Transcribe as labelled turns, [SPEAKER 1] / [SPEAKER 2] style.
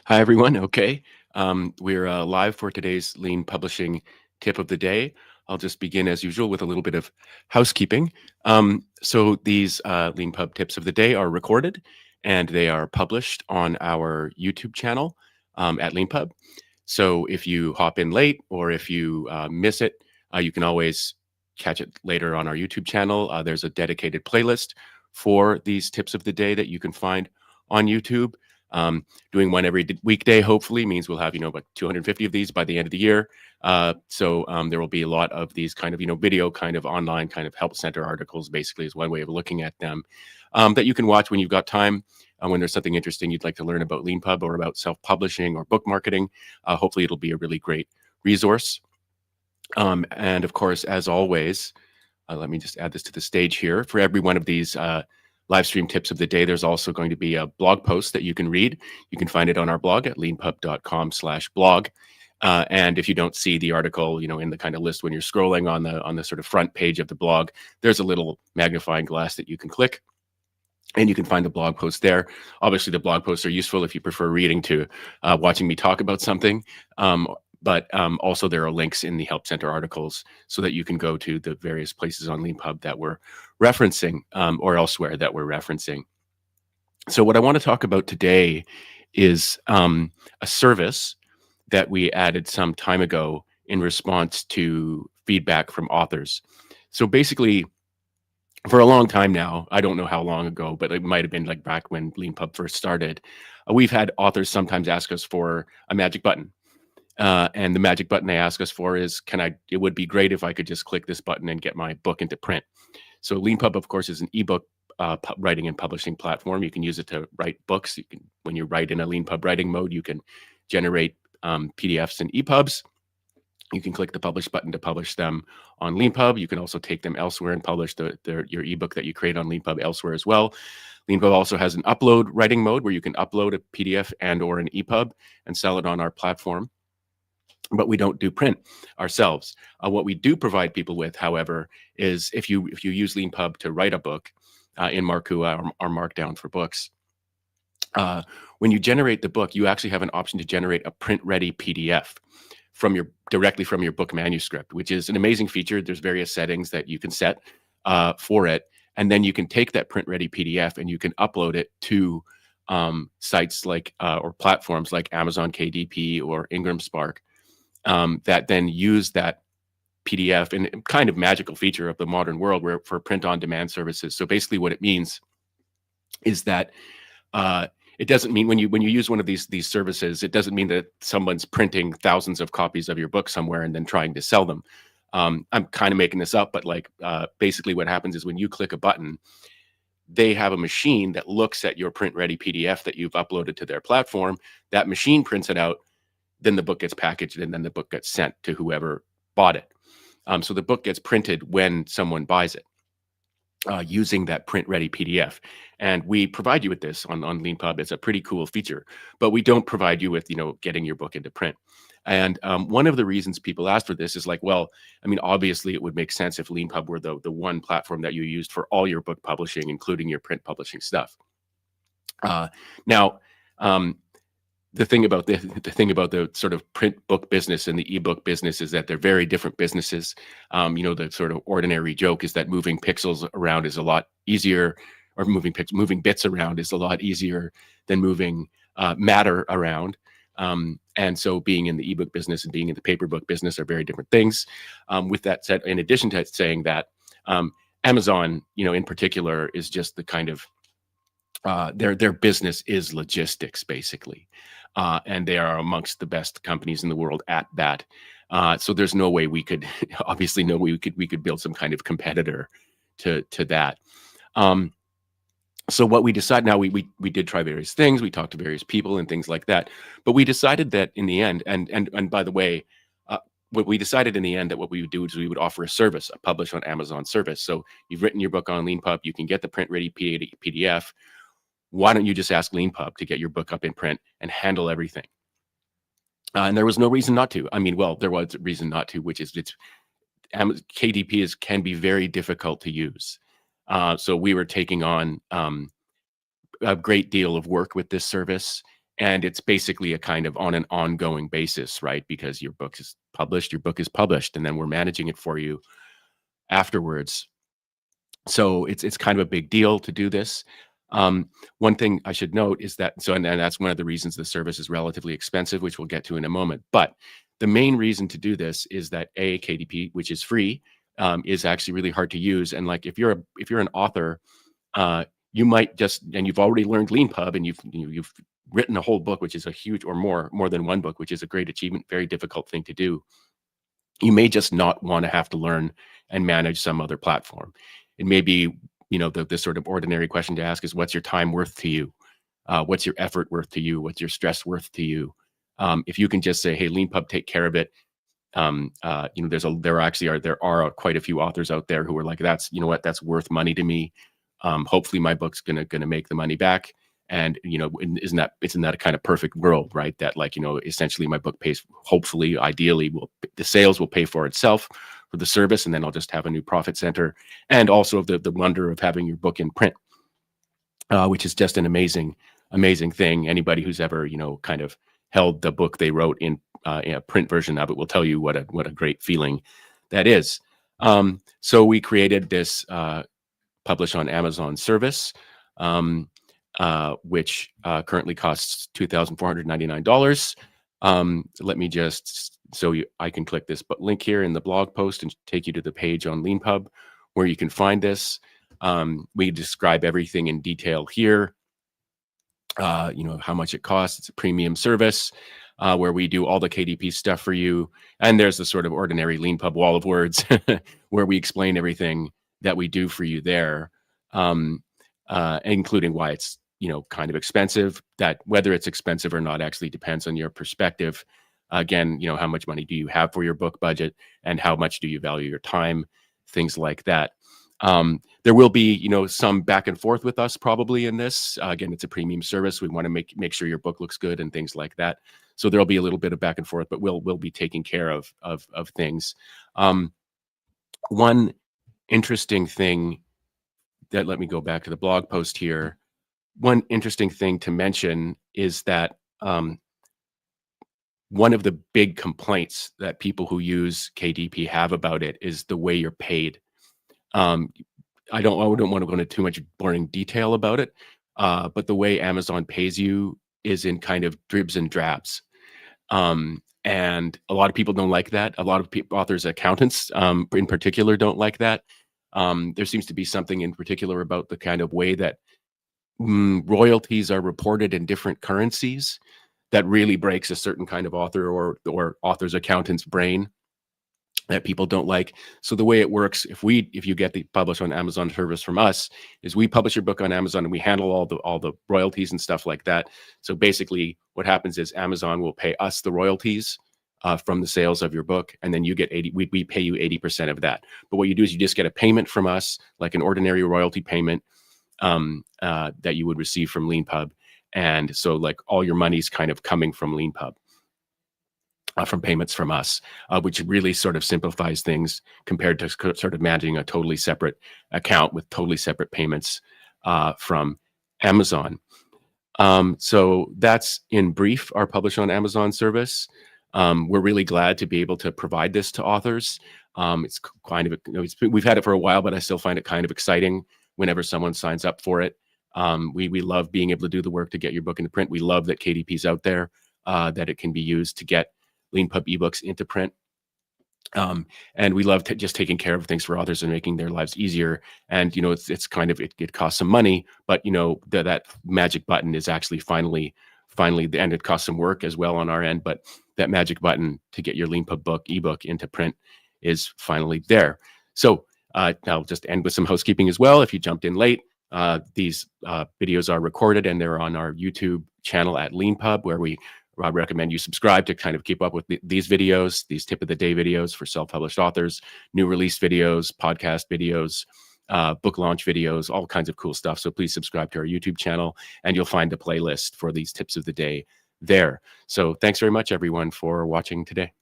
[SPEAKER 1] Hi, everyone. Okay. We're live for today's Lean Publishing tip of the day. I'll just begin as usual with a little bit of housekeeping. So these Lean Pub tips of the day are recorded and they are published on our YouTube channel at Leanpub. So if you hop in late or if you miss it, you can always catch it later on our YouTube channel. There's a dedicated playlist for these tips of the day that you can find on YouTube. Doing one every weekday, hopefully, means we'll have, about 250 of these by the end of the year. So there will be a lot of these kind of, video kind of online kind of help center articles, basically, is one way of looking at them that you can watch when you've got time. When there's something interesting you'd like to learn about Leanpub or about self-publishing or book marketing, hopefully it'll be a really great resource. And of course, as always, let me just add this to the stage here. For every one of these live stream tips of the day, there's also going to be a blog post that you can read. You can find it on our blog at leanpub.com/blog. And if you don't see the article, in the kind of list when you're scrolling on the sort of front page of the blog, there's a little magnifying glass that you can click. And you can find the blog post there. Obviously, the blog posts are useful if you prefer reading to watching me talk about something. But also there are links in the Help Center articles so that you can go to the various places on Leanpub that we're referencing or elsewhere that we're referencing. So what I want to talk about today is a service that we added some time ago in response to feedback from authors. So basically, for a long time now, I don't know how long ago, but it might have been like back when Leanpub first started, we've had authors sometimes ask us for a magic button. And the magic button they ask us for is, it would be great if I could just click this button and get my book into print. So Leanpub, of course, is an ebook writing and publishing platform. You can use it to write books. When you write in a Leanpub writing mode, you can generate PDFs and EPUBs. You can click the publish button to publish them on Leanpub. You can also take them elsewhere and publish your ebook that you create on Leanpub elsewhere as well. Leanpub also has an upload writing mode where you can upload a PDF and or an EPUB and sell it on our platform. But we don't do print ourselves. What we do provide people with, however, is if you use Leanpub to write a book in Markua or Markdown for books, when you generate the book, you actually have an option to generate a print-ready PDF directly from your book manuscript, which is an amazing feature. There's various settings that you can set for it, and then you can take that print-ready PDF and you can upload it to sites like or platforms like Amazon KDP or Ingram Spark that then use that PDF and kind of magical feature of the modern world where for print-on-demand services. So basically, what it means is that it doesn't mean when you use one of these services, it doesn't mean that someone's printing thousands of copies of your book somewhere and then trying to sell them. I'm kind of making this up, but basically what happens is when you click a button, they have a machine that looks at your print-ready PDF that you've uploaded to their platform. That machine prints it out, then the book gets packaged, and then the book gets sent to whoever bought it. So the book gets printed when someone buys it. Using that print-ready PDF. And we provide you with this on Leanpub. It's a pretty cool feature, but we don't provide you with, getting your book into print. And one of the reasons people ask for this is well, I mean, obviously it would make sense if Leanpub were the one platform that you used for all your book publishing, including your print publishing stuff. Now, the thing about the sort of print book business and the ebook business is that they're very different businesses. The sort of ordinary joke is that moving pixels around is a lot easier, or moving bits around is a lot easier than moving matter around. And so being in the ebook business and being in the paper book business are very different things. With that said, in addition to saying that, Amazon, in particular, is just the kind of their business is logistics, basically. And they are amongst the best companies in the world at that. So there's no way we could, obviously, no way we could build some kind of competitor to that. So what we decided, now we did try various things. We talked to various people and things like that. But we decided that in the end, and by the way, what we decided in the end that what we would do is we would offer a service, a publish on Amazon service. So you've written your book on Leanpub, you can get the print-ready PDF. Why don't you just ask Leanpub to get your book up in print and handle everything? And there was no reason not to. I mean, well, there was a reason not to, which is KDP can be very difficult to use. So we were taking on a great deal of work with this service, And it's basically a kind of on an ongoing basis, right? Because your book is published, and then we're managing it for you afterwards. So it's kind of a big deal to do this. One thing I should note is that and that's one of the reasons the service is relatively expensive, which we'll get to in a moment. But the main reason to do this is that KDP, which is free, is actually really hard to use. And like if you're an author, uh, you might just and you've already learned Leanpub and you've written a whole book, which is a huge or more than one book, which is a great achievement, very difficult thing to do. You may just not want to have to learn and manage some other platform. It may be, the sort of ordinary question to ask is, what's your time worth to you? What's your effort worth to you? What's your stress worth to you? If you can just say, hey, Leanpub, take care of it. There are quite a few authors out there who are like, that's worth money to me. Hopefully my book's gonna make the money back. And isn't that a kind of perfect world, right? That essentially my book pays, hopefully, ideally, the sales will pay for itself for the service, and then I'll just have a new profit center. And also the wonder of having your book in print, which is just an amazing thing. Anybody who's ever kind of held the book they wrote in a print version of it will tell you what a great feeling that is. So we created this publish on Amazon service, which currently costs $2,499. Let me just I can click this link here in the blog post and take you to the page on Leanpub where you can find this. We describe everything in detail here. How much it costs. It's a premium service where we do all the KDP stuff for you. And there's the sort of ordinary Leanpub wall of words where we explain everything that we do for you there, including why it's kind of expensive. That whether it's expensive or not actually depends on your perspective. Again, how much money do you have for your book budget, and how much do you value your time, things like that. There will be, some back and forth with us probably in this. Again, it's a premium service. We want to make sure your book looks good and things like that. So there'll be a little bit of back and forth, but we'll be taking care of things. One interesting thing let me go back to the blog post here. One interesting thing to mention is that one of the big complaints that people who use KDP have about it is the way you're paid. I don't want to go into too much boring detail about it, but the way Amazon pays you is in kind of dribs and drabs. And a lot of people don't like that. A lot of authors, accountants in particular, don't like that. There seems to be something in particular about the kind of way that royalties are reported in different currencies that really breaks a certain kind of author or author's accountant's brain that people don't like. So the way it works, if you get the publish on Amazon service from us, is we publish your book on Amazon and we handle all the royalties and stuff like that. So basically what happens is Amazon will pay us the royalties from the sales of your book, and then you get we pay you 80% of that. But what you do is you just get a payment from us, like an ordinary royalty payment that you would receive from Leanpub. And so like all your money's kind of coming from Leanpub. From payments from us, which really sort of simplifies things compared to sort of managing a totally separate account with totally separate payments from Amazon. So that's in brief our Publish on Amazon service. We're really glad to be able to provide this to authors. It's kind of, we've had it for a while, but I still find it kind of exciting whenever someone signs up for it. We love being able to do the work to get your book into print. We love that KDP's out there, that it can be used to get Leanpub ebooks into print. And we love just taking care of things for authors and making their lives easier. And, it's kind of, it costs some money, but, that magic button is actually finally, and it costs some work as well on our end, but that magic button to get your Leanpub ebook into print is finally there. So I'll just end with some housekeeping as well. If you jumped in late, these videos are recorded and they're on our YouTube channel at Leanpub, where I recommend you subscribe to kind of keep up with these videos, these tip of the day videos for self-published authors, new release videos, podcast videos, book launch videos, all kinds of cool stuff. So please subscribe to our YouTube channel and you'll find a playlist for these tips of the day there. So thanks very much, everyone, for watching today.